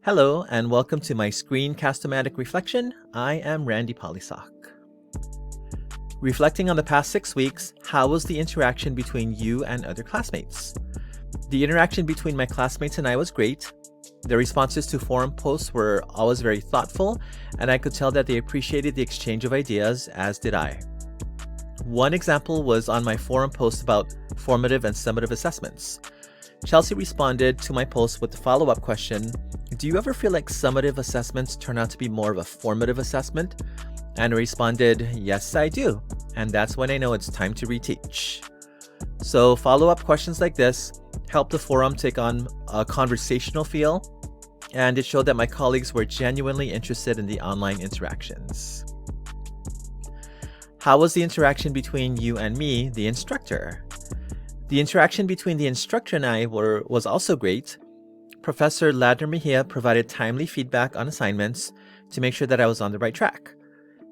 Hello, and welcome to my Screencast-O-Matic Reflection. I am Randy Polysock. Reflecting on the past 6 weeks, how was the interaction between you and other classmates? The interaction between my classmates and I was great. The responses to forum posts were always very thoughtful, and I could tell that they appreciated the exchange of ideas, as did I. One example was on my forum post about formative and summative assessments. Chelsea responded to my post with the follow-up question, do you ever feel like summative assessments turn out to be more of a formative assessment? And I responded, yes, I do. And that's when I know it's time to reteach. So follow-up questions like this helped the forum take on a conversational feel, and it showed that my colleagues were genuinely interested in the online interactions. How was the interaction between you and me, the instructor? The interaction between the instructor and I was also great. Professor Ladner Mejia provided timely feedback on assignments to make sure that I was on the right track.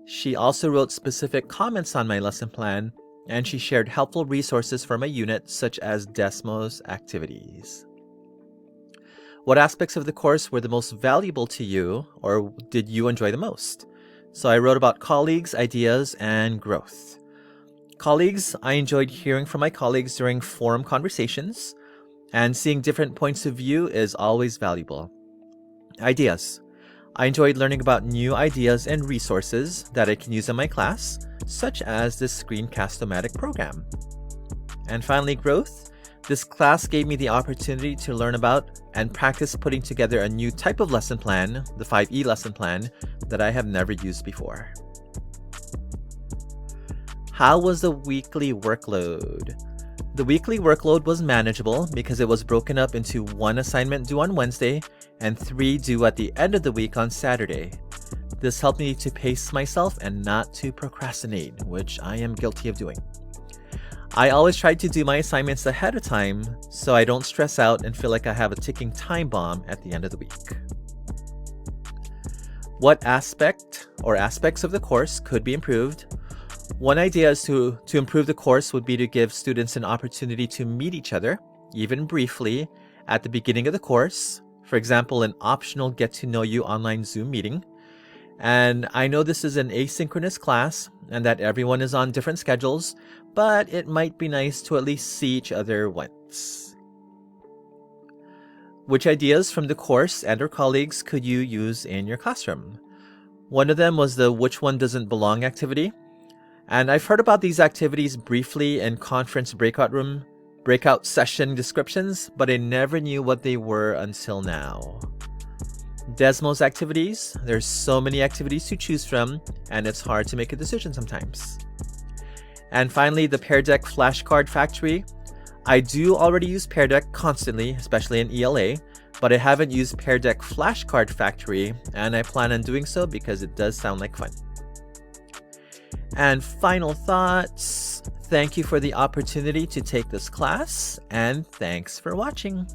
She also wrote specific comments on my lesson plan, and she shared helpful resources for my unit, such as Desmos activities. What aspects of the course were the most valuable to you, or did you enjoy the most? So I wrote about colleagues, ideas, and growth. Colleagues, I enjoyed hearing from my colleagues during forum conversations, and seeing different points of view is always valuable. Ideas. I enjoyed learning about new ideas and resources that I can use in my class, such as this Screencast-O-Matic program. And finally, growth. This class gave me the opportunity to learn about and practice putting together a new type of lesson plan, the 5E lesson plan, that I have never used before. How was the weekly workload? The weekly workload was manageable because it was broken up into 1 assignment due on Wednesday and 3 due at the end of the week on Saturday. This helped me to pace myself and not to procrastinate, which I am guilty of doing. I always try to do my assignments ahead of time so I don't stress out and feel like I have a ticking time bomb at the end of the week. What aspect or aspects of the course could be improved? One idea is to improve the course would be to give students an opportunity to meet each other, even briefly, at the beginning of the course. For example, an optional get-to-know-you online Zoom meeting. And I know this is an asynchronous class and that everyone is on different schedules, but it might be nice to at least see each other once. Which ideas from the course and/or colleagues could you use in your classroom? One of them was the which one doesn't belong activity. And I've heard about these activities briefly in conference breakout session descriptions, but I never knew what they were until now. Desmos activities. There's so many activities to choose from, and it's hard to make a decision sometimes. And finally, the Pear Deck flashcard factory. I do already use Pear Deck constantly, especially in ELA, but I haven't used Pear Deck flashcard factory, and I plan on doing so because it does sound like fun. And final thoughts, thank you for the opportunity to take this class, and thanks for watching.